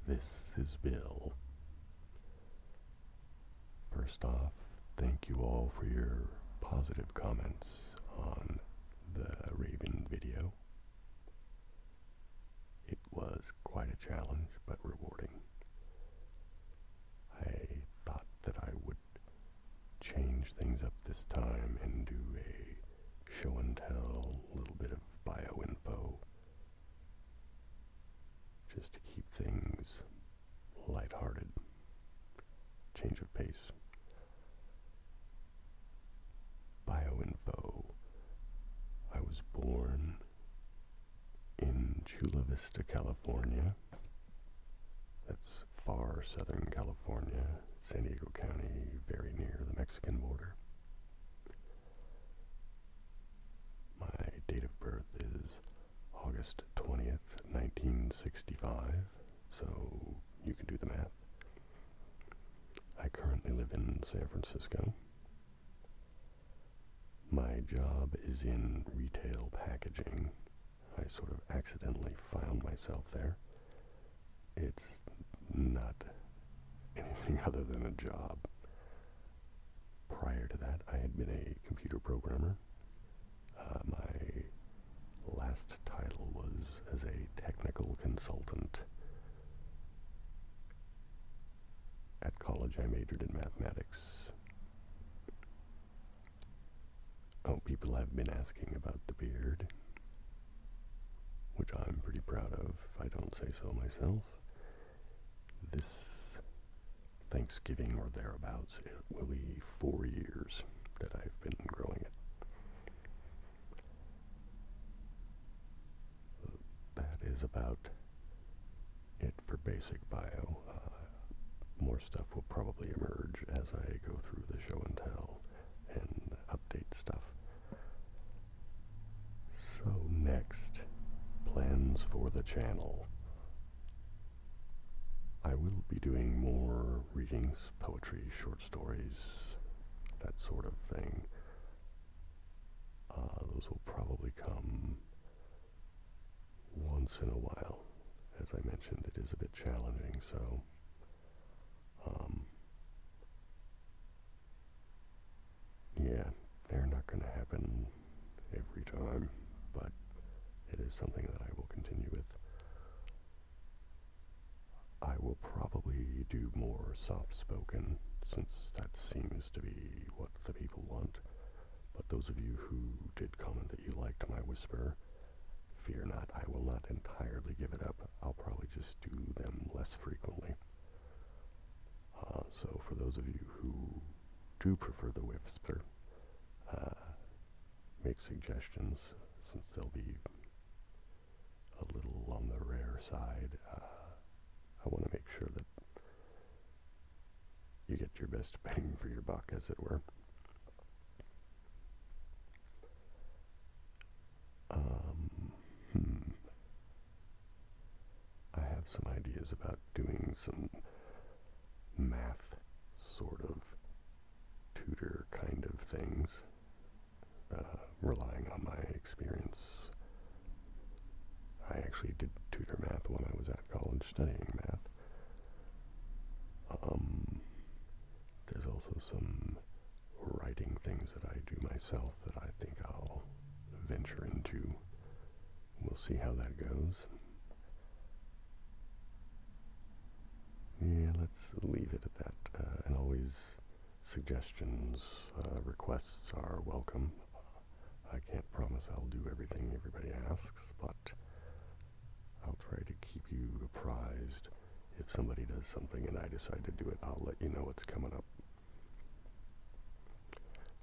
This is Bill. First off, thank you all for your positive comments on the Raven video. It was quite a challenge, but rewarding. I thought that I would change things up this time and do a show and tell, a little bit of bio info, just to keep things lighthearted, change of pace. Bio info. I was born in Chula Vista, California. That's far southern California, San Diego County, very near the Mexican border. My date of birth is August 20th, 1965, so you can do the math. I currently live in San Francisco. My job is in retail packaging. I sort of accidentally found myself there. It's not anything other than a job. Prior to that, I had been a computer programmer. My last title was as a technical consultant. At college, I majored in mathematics. Oh, people have been asking about the beard, which I'm pretty proud of, if I don't say so myself. This Thanksgiving or thereabouts, it will be 4 years that I've been growing it. That is about it for basic bio. More stuff will probably emerge as I go through the show and tell and update stuff. So next, plans for the channel. I will be doing more readings, poetry, short stories, that sort of thing. Those will probably come once in a while. As I mentioned, it is a bit challenging, so yeah, they're not going to happen every time, but it is something that I will continue with. I will probably do more soft-spoken, since that seems to be what the people want. But those of you who did comment that you liked my whisper, fear not, I will not entirely give it up. I'll probably just do them less frequently. So for those of you who do prefer the whisper, make suggestions, since they'll be a little on the rare side. I want to make sure that you get your best bang for your buck, as it were. I have some ideas about doing some math sort of tutor kind of things, relying on my experience. I actually did tutor math when I was at college studying math. There's also some writing things that I do myself that I think I'll venture into. We'll see how that goes. Yeah, let's leave it at that. And always suggestions, requests are welcome. I can't promise I'll do everything everybody asks, but I'll try to keep you apprised. If somebody does something and I decide to do it, I'll let you know what's coming up.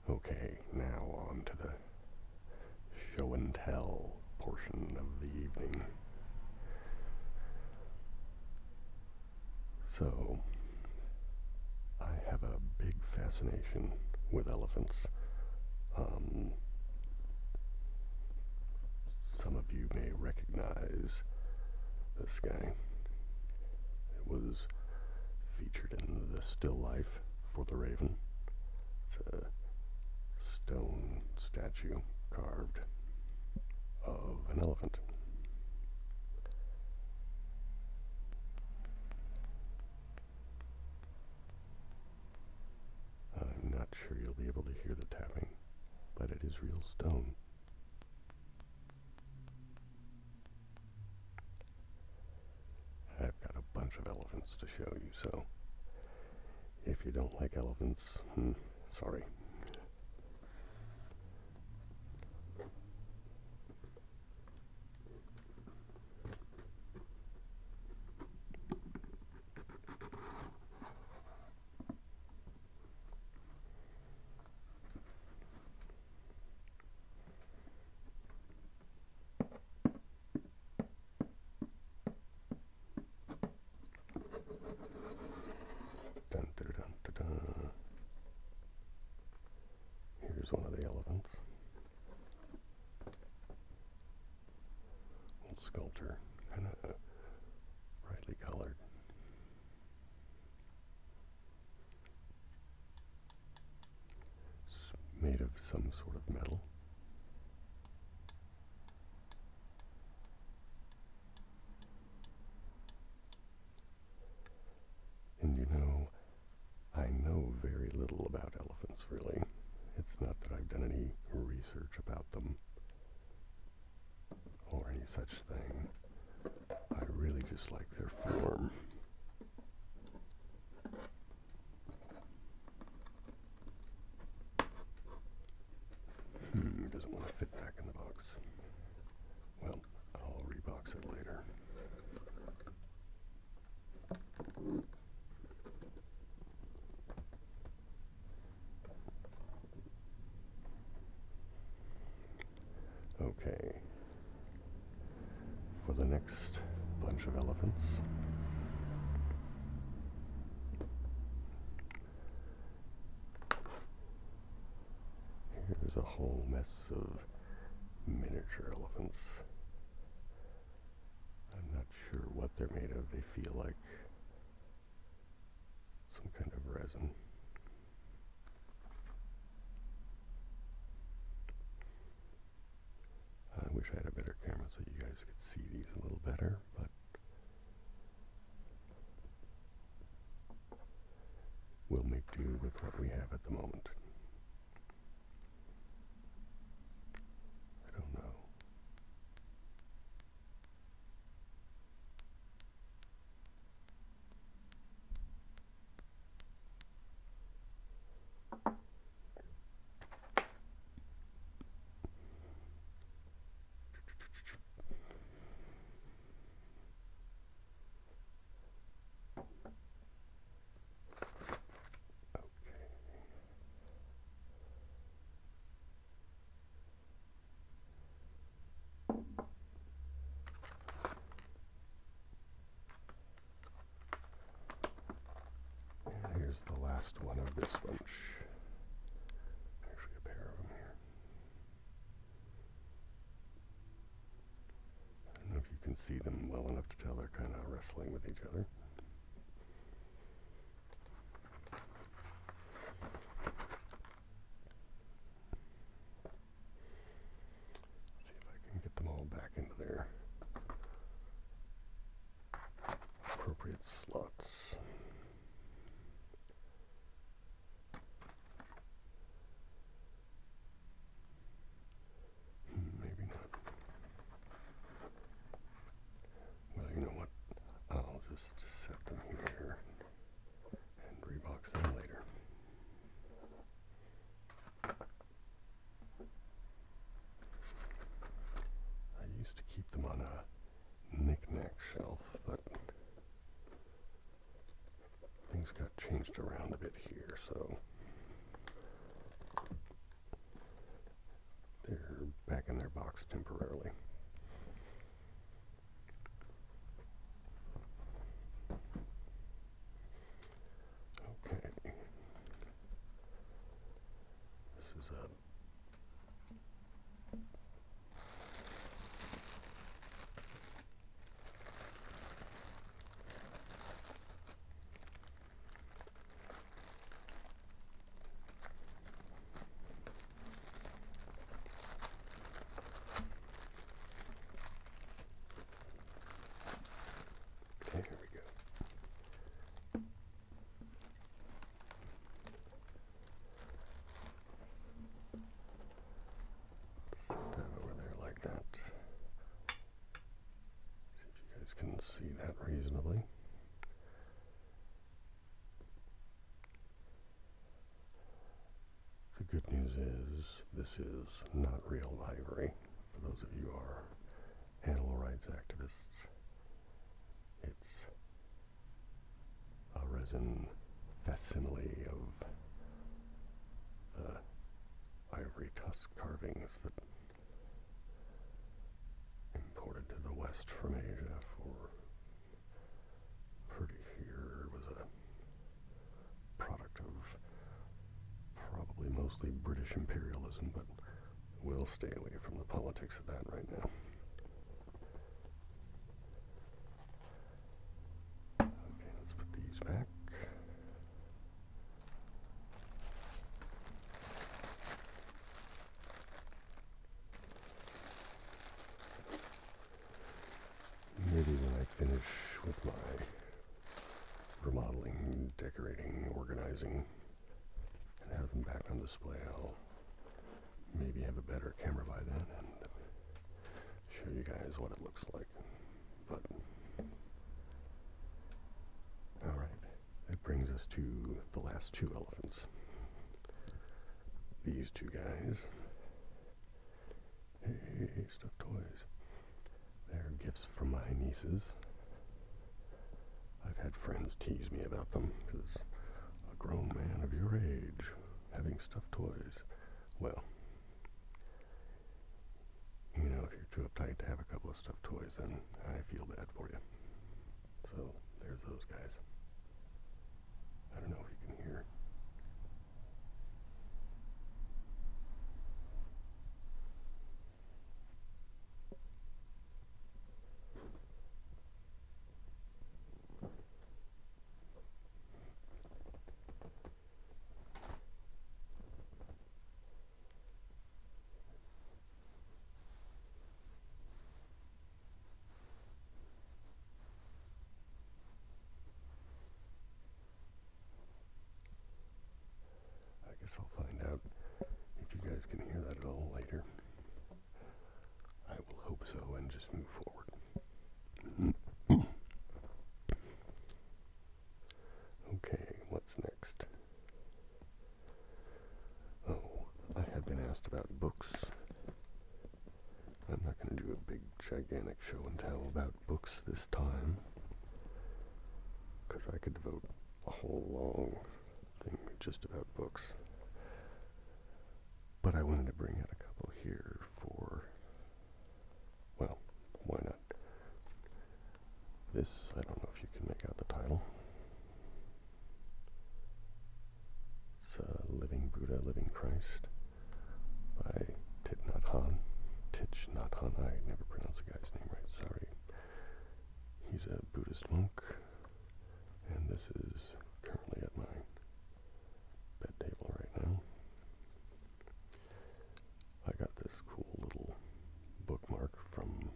Okay, now on to the show and tell portion of the evening. So, I have a big fascination with elephants. Some of you may recognize this guy. It was featured in the still life for the Raven. It's a stone statue carved of an elephant. sure you'll be able to hear the tapping, but it is real stone. I've got a bunch of elephants to show you, so if you don't like elephants, sorry. Dun, dun, dun, dun, dun. Here's one of the elephants. Old sculpture, kind of brightly colored. It's made of some sort of metal. And you know, I know very little about elephants, really. It's not that I've done any research about them or any such thing. I really just like their form. It doesn't want to fit back in the box. Well, I'll rebox it later. Okay, for the next bunch of elephants, here's a whole mess of miniature elephants. I'm not sure what they're made of. They feel like some kind of resin. I wish I had a better camera so you guys could see these a little better, but we'll make do with what we have at the moment. I don't know. Here's the last one of this bunch. Actually, a pair of them here. I don't know if you can see them well enough to tell they're kind of wrestling with each other. See if I can get them all back into their appropriate slots. Maybe not. Well, you know what? I'll just see that reasonably. The good news is this is not real ivory. For those of you who are animal rights activists, it's a resin facsimile of the ivory tusk carvings that imported to the West from Asia for pretty sure was a product of probably mostly British imperialism, but we'll stay away from the politics of that right now. Okay, let's put these back. Maybe when I finish with my remodeling, decorating, organizing, and have them back on display, I'll maybe have a better camera by then and show you guys what it looks like. But, alright, that brings us to the last two elephants. These two guys. Hey, stuffed toys. They're gifts from my nieces. I've had friends tease me about them, because a grown man of your age having stuffed toys. Well, you know, if you're too uptight to have a couple of stuffed toys, then I feel bad for you. So, there's those guys. I don't know if you can hear. I guess I'll find out if you guys can hear that at all later. I will hope so and just move forward. Okay, what's next? Oh, I had been asked about books. I'm not going to do a big, gigantic show and tell about books this time, because I could devote a whole long thing just about books. But I wanted to bring out a couple here for, well, why not? This, I don't know if you can make out the title. It's Living Buddha, Living Christ by Thich Nhat Hanh. I never pronounced the guy's name right, sorry. He's a Buddhist monk, and this is currently at my bed table right now. I got this cool little bookmark from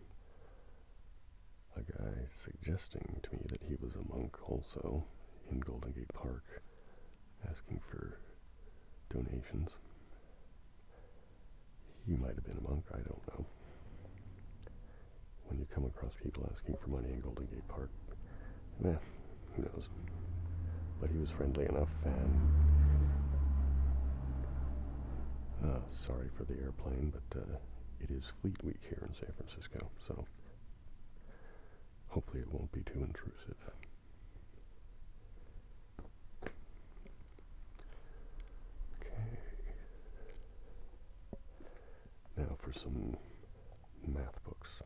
a guy suggesting to me that he was a monk also in Golden Gate Park, asking for donations. He might have been a monk, I don't know. When you come across people asking for money in Golden Gate Park, who knows. But he was friendly enough, and sorry for the airplane, but it is Fleet Week here in San Francisco, so hopefully it won't be too intrusive. Okay. Now for some math books.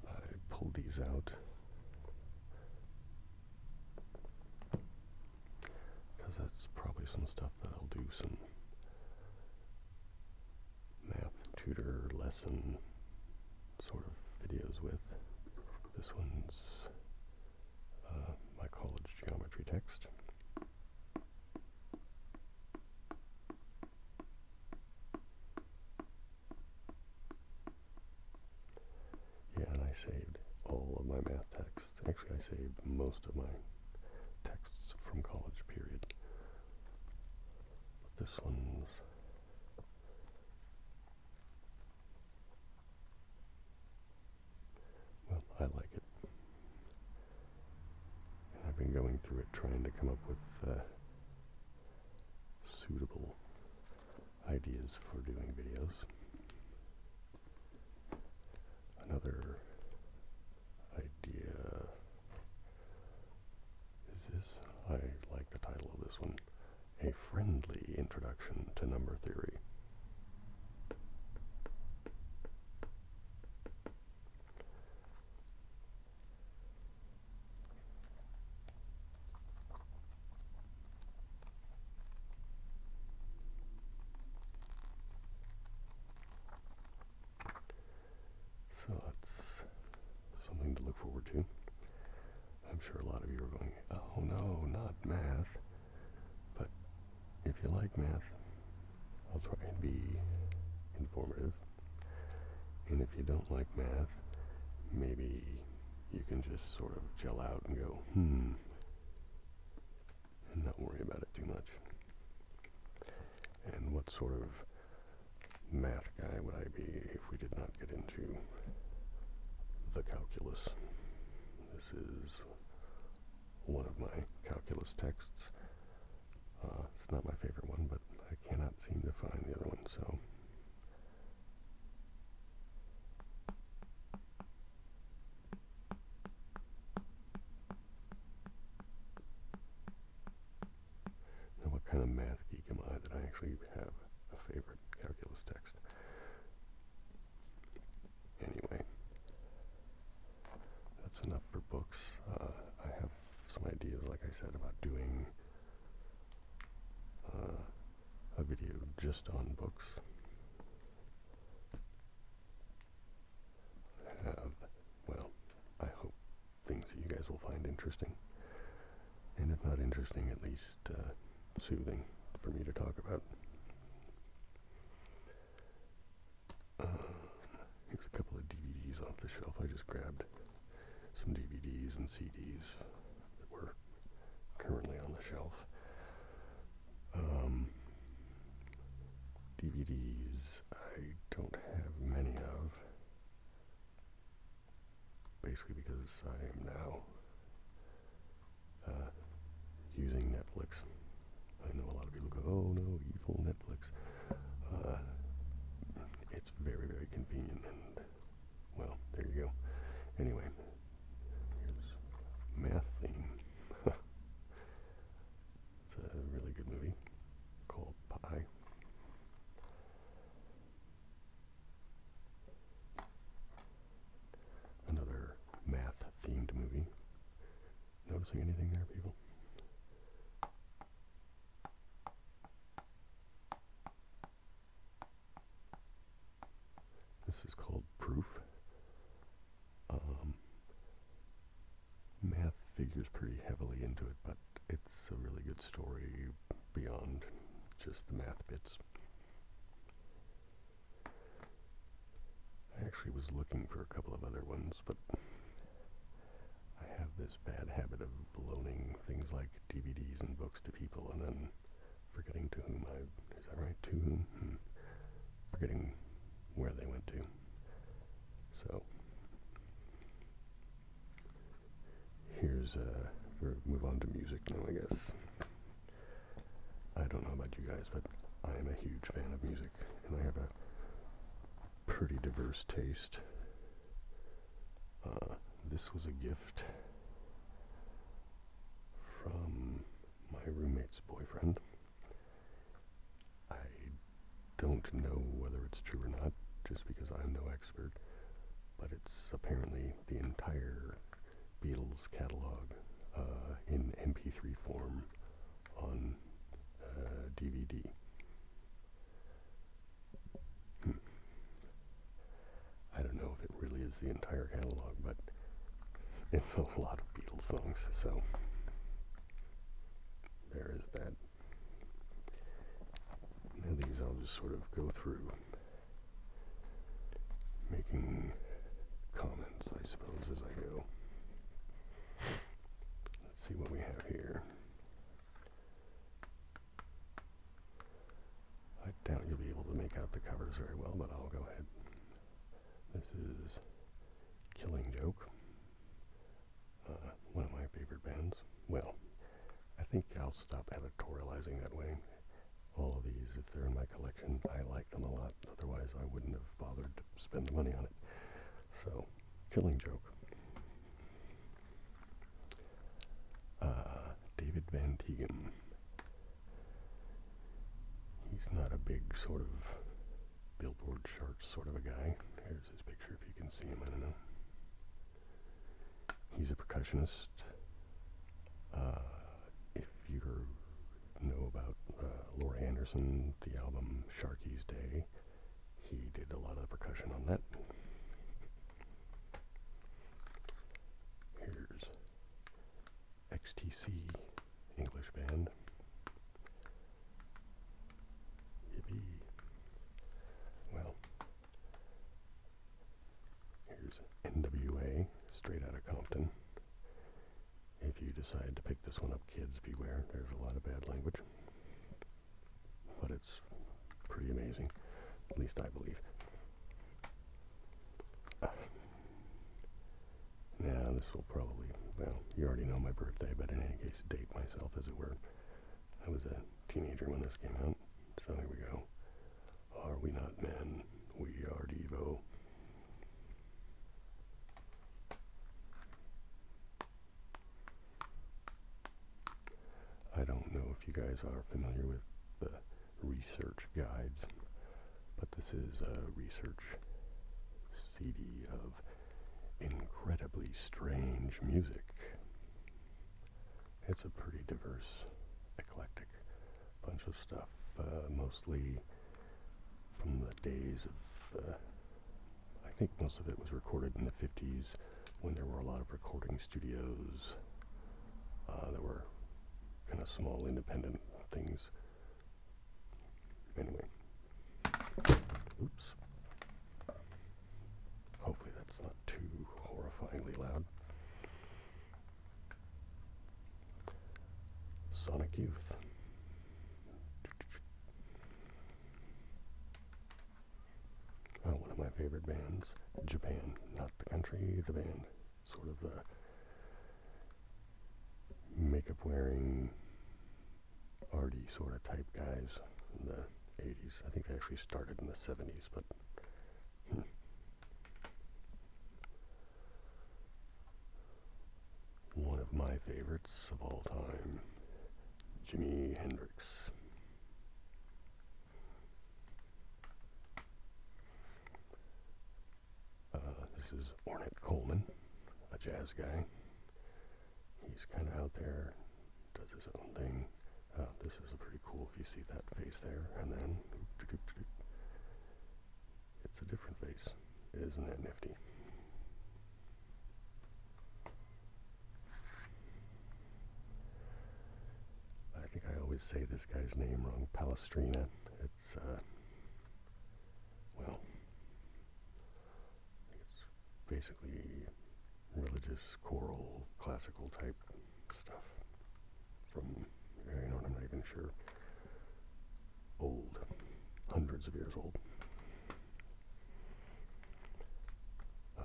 I pulled these out because that's probably some stuff that I'll do some math tutor lesson sort of videos with. This one's my college geometry text. Yeah, and I saved all of my math texts. Actually, I saved most of my texts from college, period. But this one's I like it. through it trying to come up with suitable ideas for doing videos. Another idea is this. I like the title of this one, A Friendly Introduction to Number Theory. So that's something to look forward to. I'm sure a lot of you are going, oh no, not math. But if you like math, I'll try and be informative. And if you don't like math, maybe you can just sort of gel out and go, and not worry about it too much. And what sort of math guy would I be if we did not get into the calculus? This is one of my calculus texts. It's not my favorite one, but I cannot seem to find the other one, so now what kind of math geek am I that I actually have a favorite calculus text? Anyway, that's enough for books. I have some ideas, like I said, about doing a video just on books. I have, well, I hope things that you guys will find interesting. And if not interesting, at least soothing for me to talk about. Here's a couple of DVDs off the shelf. I just grabbed some DVDs and CDs that were currently on the shelf. DVDs I don't have many of, basically because I am now using Netflix. I know a lot of people go, oh no, evil Netflix. It's very, very convenient, and, well, there you go. Anyway, here's Math Theme. It's a really good movie called Pi. Another math-themed movie. Noticing anything there, people? This is called Proof. Math figures pretty heavily into it, but it's a really good story beyond just the math bits. I actually was looking for a couple of other ones, but I have this bad habit of loaning things like DVDs and books to people and then forgetting to whom is that right? To whom? Forgetting where they went to. So, here's, we'll move on to music now, I guess. I don't know about you guys, but I am a huge fan of music, and I have a pretty diverse taste. This was a gift from my roommate's boyfriend. I don't know whether it's true or not, just because I'm no expert, but it's apparently the entire Beatles catalog in MP3 form on DVD. I don't know if it really is the entire catalog, but it's a lot of Beatles songs, so there is that. Now these I'll just sort of go through, making comments, I suppose, as I go. Let's see what we have here. I doubt you'll be able to make out the covers very well, but I'll go ahead. This is Killing Joke, one of my favorite bands. Well, spend the money on it. So, Killing Joke. David Van Tegan. He's not a big sort of Billboard charts sort of a guy. Here's his picture if you can see him, I don't know. He's a percussionist. If you know about Laura Anderson, the album Sharky's Day, he did a lot of the percussion on that. Here's XTC, English band. Yippee. Well, here's NWA, straight out of Compton. If you decide to pick this one up, kids, beware. There's a lot of bad language. But it's pretty amazing. At least I believe. Now, this will probably, well, you already know my birthday, but in any case, date myself, as it were. I was a teenager when this came out, so here we go. Are we not men? We are Devo. I don't know if you guys are familiar with the research guides, but this is a research CD of incredibly strange music. It's a pretty diverse, eclectic bunch of stuff, mostly from the days of, I think most of it was recorded in the 50s when there were a lot of recording studios. There were kind of small independent things. Anyway. Oops. Hopefully that's not too horrifyingly loud. Sonic Youth. One of my favorite bands. Japan. Not the country, the band. Sort of the makeup wearing, arty sort of type guys in the 80s. I think they actually started in the 70s, but one of my favorites of all time, Jimi Hendrix. This is Ornette Coleman, a jazz guy. He's kind of out there, does his own thing. This is pretty cool if you see that face there, and then it's a different face. Isn't that nifty? I think I always say this guy's name wrong. Palestrina. It's, well, it's basically religious, choral, classical type stuff from, you know, I'm not even sure, old, hundreds of years old. I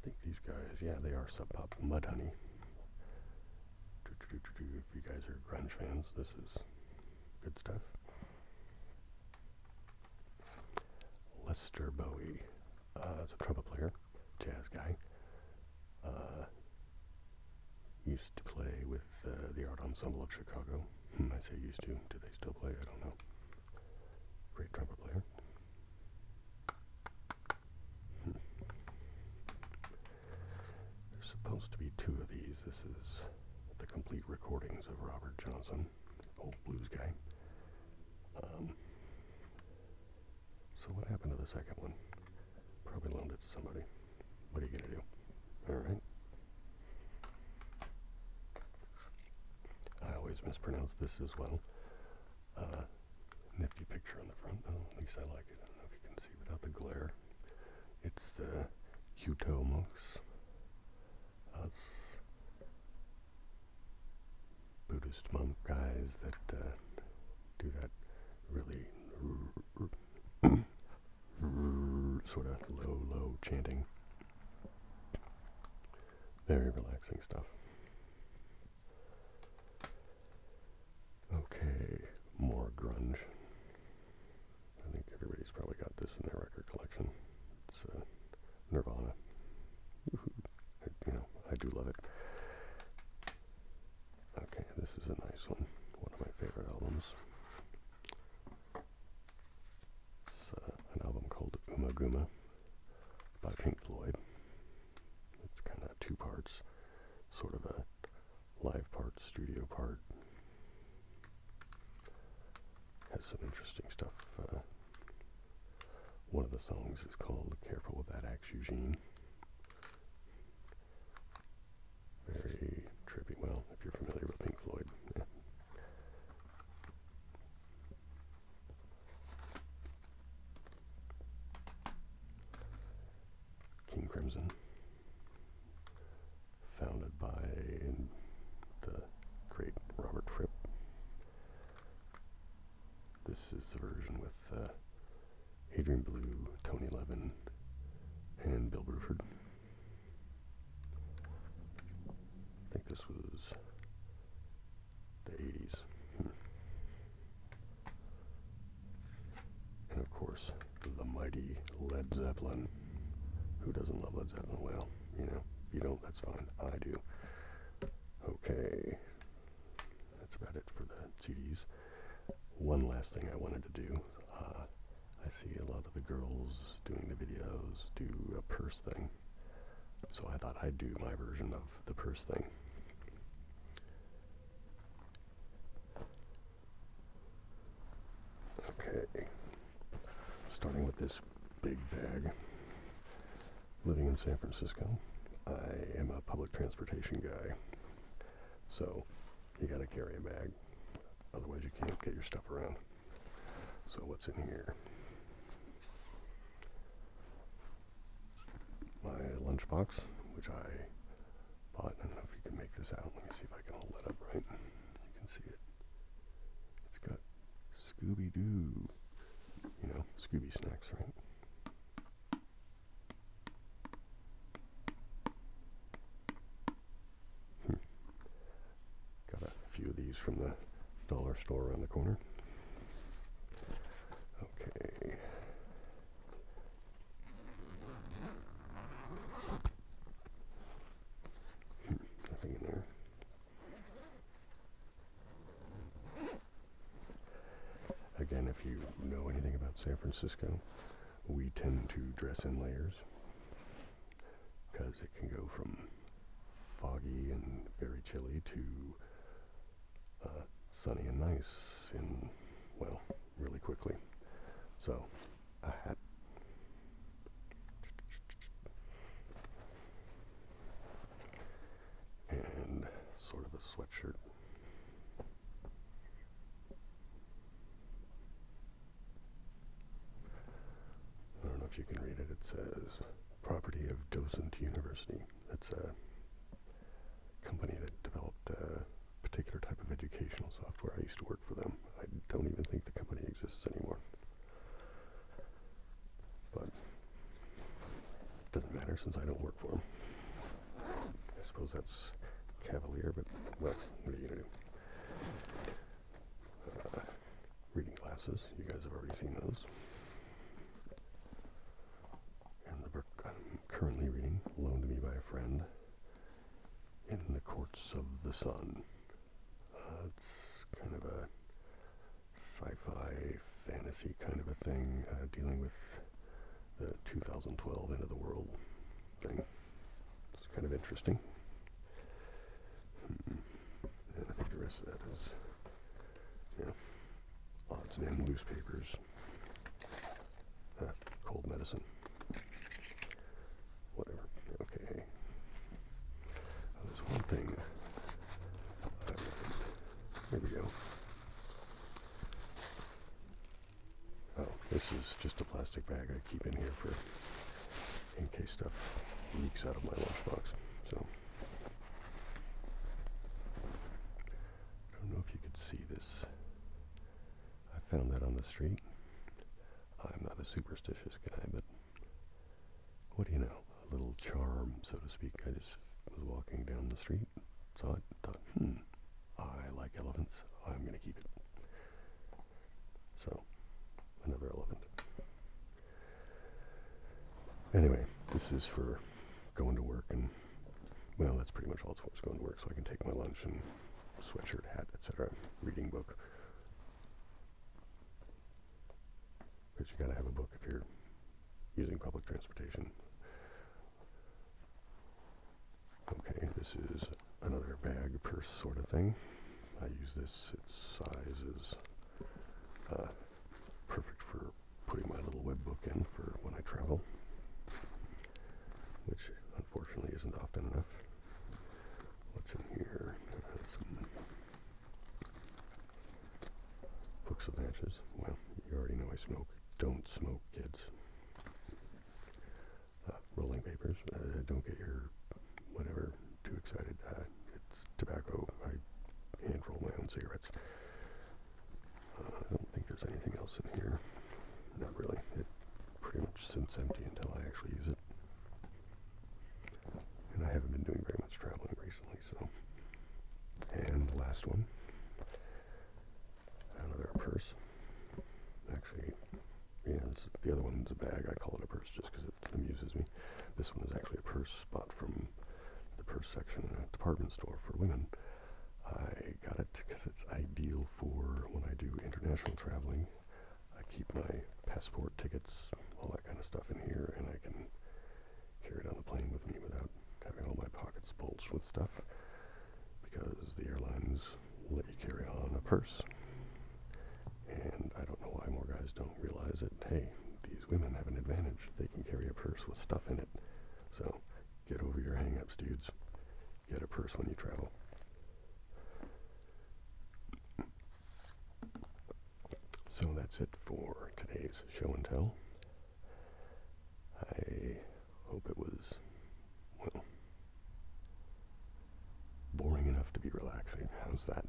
think these guys, yeah, they are Sub Pop. Mudhoney. If you guys are grunge fans, this is good stuff. Lester Bowie is a trumpet player, jazz guy. Used to play with the Art Ensemble of Chicago. I say used to. Do they still play? I don't know. Great trumpet player. There's supposed to be two of these. This is the complete recordings of Robert Johnson, old blues guy. So what happened to the second one? Probably loaned it to somebody. What are you gonna do? All right. I always mispronounce this as well. Nifty picture on the front. Oh, at least I like it. I don't know if you can see without the glare. It's the Kyoto monks. Us Buddhist monk guys that do that really sort of low chanting. Very relaxing stuff. Okay, more grunge. I think everybody's probably got this in their record collection. nice one of my favorite albums. It's an album called Gooma by Pink Floyd. It's kind of two parts, sort of a live part, studio part. Has some interesting stuff. One of the songs is called Careful with That Axe, Eugene. Very trippy. Well, if you're familiar with Pink Floyd, yeah. King Crimson, founded by the great Robert Fripp. This is the version with Adrian Belew, Tony Levin, and Bill Bruford. I think this was the 80s. And of course, the mighty Led Zeppelin. Who doesn't love Led Zeppelin? Well, you know, if you don't, that's fine. I do. Okay. That's about it for the CDs. One last thing I wanted to do. I see a lot of the girls doing the videos do a purse thing. So I thought I'd do my version of the purse thing. Okay. Starting with this big bag. Living in San Francisco, I am a public transportation guy. So you gotta carry a bag. Otherwise you can't get your stuff around. So what's in here? My lunchbox, which I bought. I don't know if you can make this out. Let me see if I can hold it up right. You can see it. It's got Scooby-Doo. You know, Scooby snacks, right? Got a few of these from the dollar store around the corner. Okay. Nothing in there. Again, if you know anything about San Francisco, we tend to dress in layers because it can go from foggy and very chilly to sunny and nice in, well, really quickly. So, a hat. And sort of a sweatshirt. I don't know if you can read it. It says, property of Docent University. That's a company that developed a particular type of educational software. I used to work for them. I don't even think the company exists anymore. But it doesn't matter since I don't work for them. I suppose that's cavalier, but, well, what are you going to do? Reading glasses. You guys have already seen those. And the book I'm currently reading, loaned to me by a friend, In the Courts of the Sun. It's kind of a sci-fi fantasy kind of a thing, dealing with the 2012 end of the world thing. It's kind of interesting. And I think the rest of that is, odds and ends, newspapers, cold medicine, whatever. Okay. There's one thing. There we go. Oh, this is just a plastic bag I keep in here for in case stuff leaks out of my lunchbox. So I don't know if you could see this. I found that on the street. I'm not a superstitious guy, but what do you know? A little charm, so to speak. I just was walking down the street, saw it, thought, I like elephants. I'm going to keep it. So, another elephant. Anyway, this is for going to work, and, well, that's pretty much all it's for, is going to work, so I can take my lunch and sweatshirt, hat, etc., reading book. Because you gotta have a book if you're using public transportation. Okay, this is another bag, purse sort of thing. I use this, its size is perfect for putting my little web book in for when I travel, which unfortunately isn't often enough. What's in here? Some books of matches. Well, you already know I smoke. Don't smoke, kids. Rolling papers. Don't get your whatever too excited. It's tobacco. I hand roll my own cigarettes. I don't think there's anything else in here. Not really. It pretty much sits empty until I actually use it. And I haven't been doing very much traveling recently, so. And the last one. Another purse. Actually, yeah, the other one's a bag. I call it a purse just because it amuses me. This one is actually a purse bought from the purse section in a department store for women. I got it because it's ideal for when I do international traveling. I keep my passport, tickets, all that kind of stuff in here, and I can carry it on the plane with me without having all my pockets bulged with stuff, because the airlines let you carry on a purse. And I don't know why more guys don't realize that, hey, these women have an advantage. They can carry a purse with stuff in it. So get over your hang-ups, dudes. Get a purse when you travel. So that's it for today's show and tell. I hope it was, well, boring enough to be relaxing. How's that?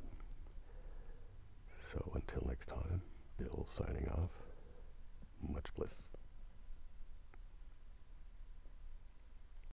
So until next time, Bill signing off. Much bliss.